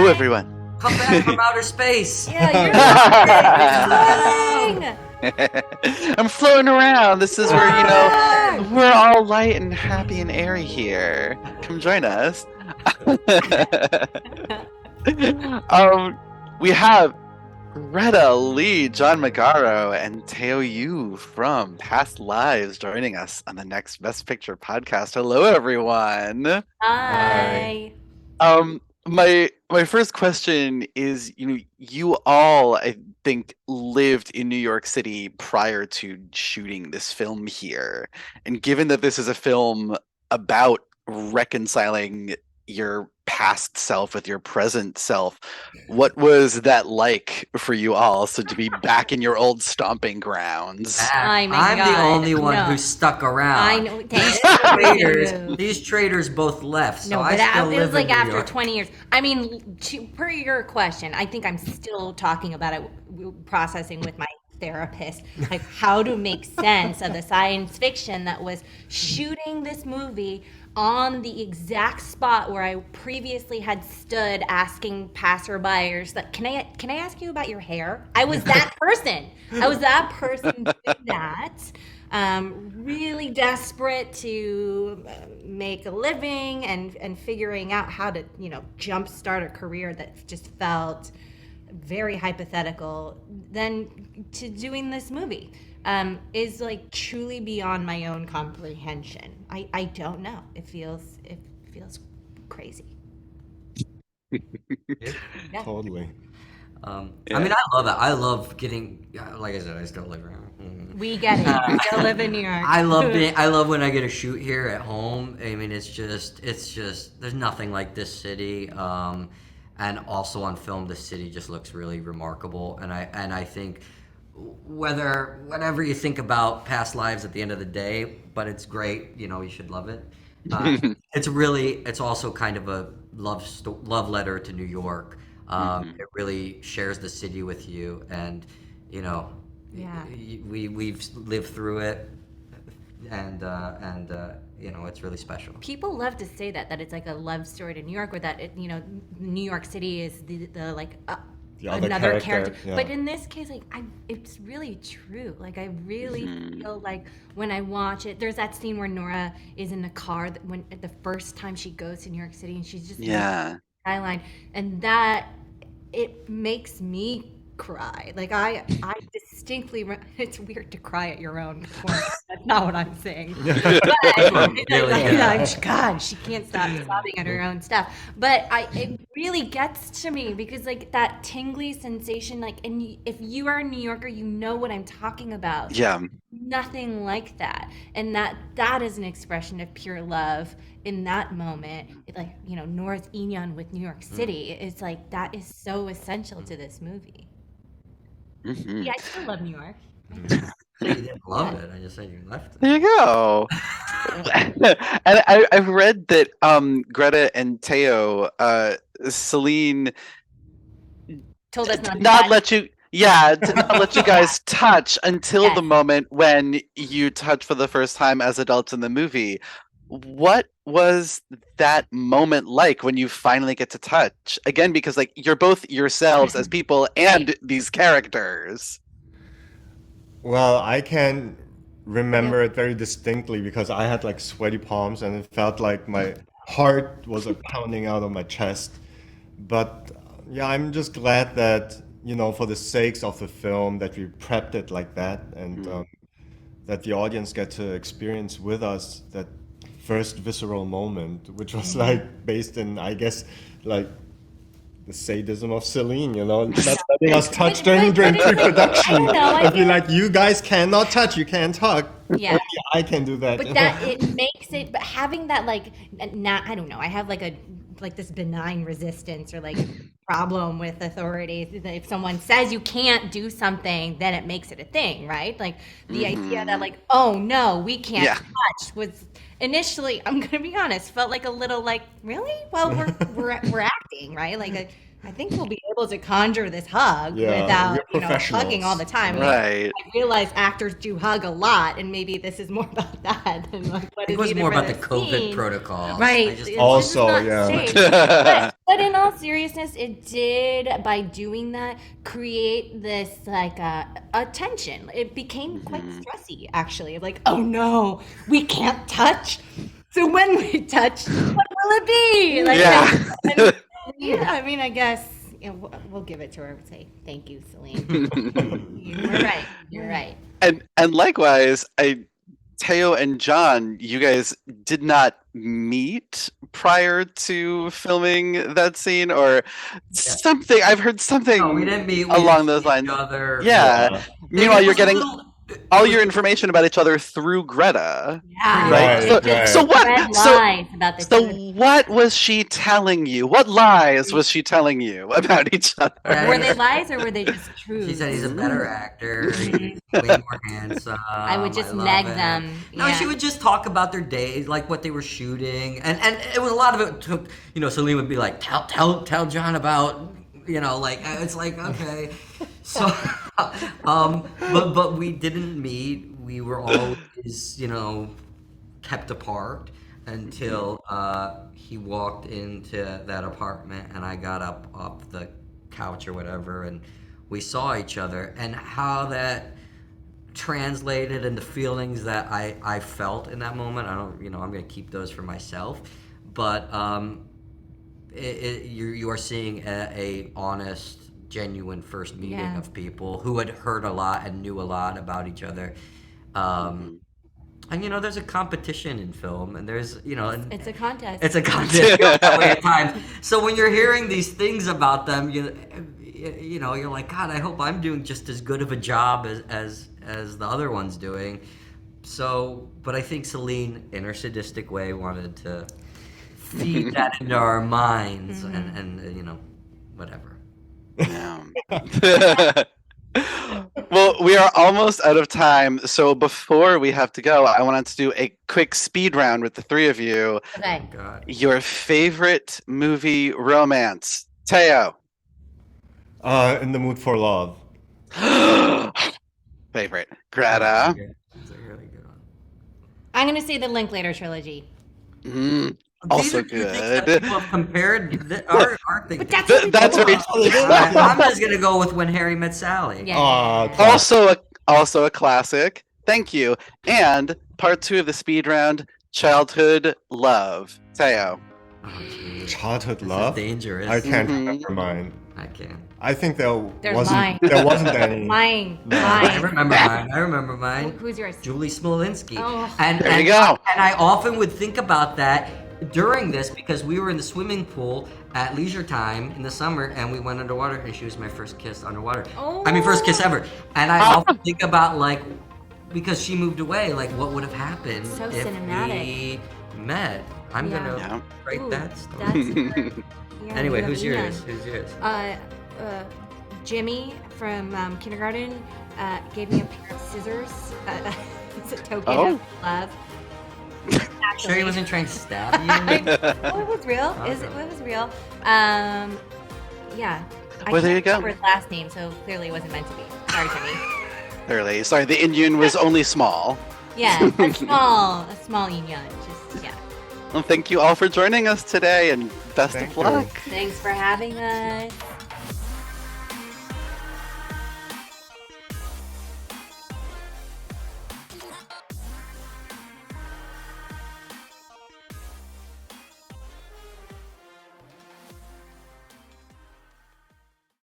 Hello, everyone. Come back from outer space. Yeah, you're floating. I'm floating around. This is where, we're all light and happy and airy here. Come join us. We have Greta, Lee, John Magaro, and Teo Yoo from Past Lives joining us on the next Best Picture podcast. Hello, everyone. Hi. My first question is, you all, I think, lived in New York City prior to shooting this film here. And given that this is a film about reconciling your past self with your present self, what was that like for you all? So to be back in your old stomping grounds. I'm the only one who stuck around. I know. These traitors both left, so but I still it live was like in New after York. 20 years. I mean, per your question, I think I'm still talking about it, processing with my therapist, like how to make sense of the science fiction that was shooting this movie on the exact spot where I previously had stood asking passerbyers that, can I ask you about your hair? I was that person. doing that. Really desperate to make a living and figuring out how to, jumpstart a career that just felt very hypothetical. Then to doing this movie is like truly beyond my own comprehension. I don't know. It feels crazy. Yeah. Totally. I mean, I love it. I love getting, like I said, I still live around. We get it. We still live in New York. I love when I get to shoot here at home. I mean, it's just, there's nothing like this city. And also on film, the city just looks really remarkable. And I think whatever you think about Past Lives at the end of the day, but it's great. You should love it. It's also kind of a love letter to New York. It really shares the city with you, and we've lived through it, and it's really special. People love to say that it's like a love story to New York, or that New York City is the another character. Yeah. But in this case, it's really true. Like, I really feel like when I watch it, there's that scene where Nora is in the car when the first time she goes to New York City, and she's just in the skyline, and that it makes me cry. Like, I distinctly, it's weird to cry at your own performance. That's not what I'm saying. But God, she can't stop sobbing at her own stuff. But it really gets to me because, like, that tingly sensation, like, and if you are a New Yorker, you know what I'm talking about. Yeah. Nothing like that. And that is an expression of pure love in that moment. Like, North Inyon with New York City. It's like, that is so essential to this movie. Mm-hmm. Yeah, I still love New York. You didn't love it. I just said you left it. There you go. And I've read that Greta and Teo, Celine Told us did not let you guys touch until the moment when you touch for the first time as adults in the movie. What was that moment like when you finally get to touch? Again, because like you're both yourselves as people and these characters. Well, I can remember it very distinctly because I had like sweaty palms and it felt like my heart was like pounding out of my chest. But yeah, I'm just glad that, for the sakes of the film, that we prepped it like that, and that the audience get to experience with us that first visceral moment, which was like based in, I guess, like the sadism of Celine, not letting us touch during pre-production. I feel like you guys cannot touch, you can't hug. Yeah. Only I can do that. But that it makes it. But having that, like, not, I don't know. I have like this benign resistance or like problem with authorities. If someone says you can't do something, then it makes it a thing, right? Like the idea that, like, oh no, we can't touch was initially, I'm gonna be honest, felt like a little like, really? Well, we're acting, right? Like I think we'll be able to conjure this hug Yeah, without, we're hugging all professionals. the time. Yeah. Right. I realize actors do hug a lot, and maybe this is more about that than like what It is was needed more for about the COVID scene. protocol. Right. I just This is Also, not yeah. safe. But in all seriousness, it did, by doing that, create this like a tension. It became quite stressy, actually. Like, oh no, we can't touch. So when we touch, what will it be? Like, Yeah. yeah, I mean, I guess we'll give it to her and say thank you, Celine. You're right. You're right. And likewise, Teo and John, you guys did not meet prior to filming that scene, or something. I've heard something No, we didn't meet. We along didn't those see each lines. other. Yeah. Yeah. Meanwhile, It you're was a getting little- all it was your information about each other through Greta, Yeah. right? Right, So right. what? Red So lies about the so two. what was she telling you? What lies was she telling you about each other? Yeah, Were they lies or were they just truths? She said he's a better actor. He's way more handsome. I would just love neg it. them. No, Yeah. she would just talk about their days, like what they were shooting, and it was a lot of it took. Celine would be like, tell John about, like it's like okay, so, but we didn't meet. We were always, kept apart until he walked into that apartment and I got up off the couch or whatever, and we saw each other, and how that translated into feelings that I felt in that moment. I don't, I'm gonna keep those for myself, but you are seeing a honest, genuine first meeting Yeah. of people who had heard a lot and knew a lot about each other. And there's a competition in film, and there's and It's a contest. it's a contest that way at times. So when you're hearing these things about them, you're like, God, I hope I'm doing just as good of a job as the other one's doing. So, but I think Celine, in her sadistic way, wanted to feed that into our minds, and whatever. Yeah. Well, we are almost out of time. So before we have to go, I wanted to do a quick speed round with the three of you. Okay. God. Your favorite movie romance. Teo. In the mood for love. Favorite. Greta. It's a really good one. I'm going to say the Linklater trilogy. Also These are two things good. that people have compared that aren't they? But that's what we That's do. very I'm just gonna go with When Harry Met Sally. Yeah. Also a classic. Thank you. And part 2 of the speed round, childhood love. Teo. Oh, geez. Childhood This is love? dangerous. I can't Mhm. remember mine. I can. I think There's mine. there wasn't any. Mine. No. I remember mine. Who's yours? Julie Smolinski. Oh. And There you go. And I often would think about that during this, because we were in the swimming pool at leisure time in the summer, and we went underwater, and she was my first kiss underwater. I mean, first kiss ever. And I often think about, like, because she moved away, like, what would have happened So if cinematic. we met? I'm Yeah. gonna Yeah. write Ooh, that story. that's yeah, Anyway, you have who's Ian. yours? Who's yours? Jimmy from kindergarten gave me a pair of scissors. It's a token of love. Sure, he Actually. wasn't trying to stab you. Oh, it was real. Okay. It was real. Yeah. I Well, there can't you go. remember his last name, so clearly it wasn't meant to be. Sorry, Jimmy. Clearly. Sorry, the Indian was only small. Yeah, a small union. Just yeah. Well, thank you all for joining us today, and best Thank of you. luck. Thanks for having us.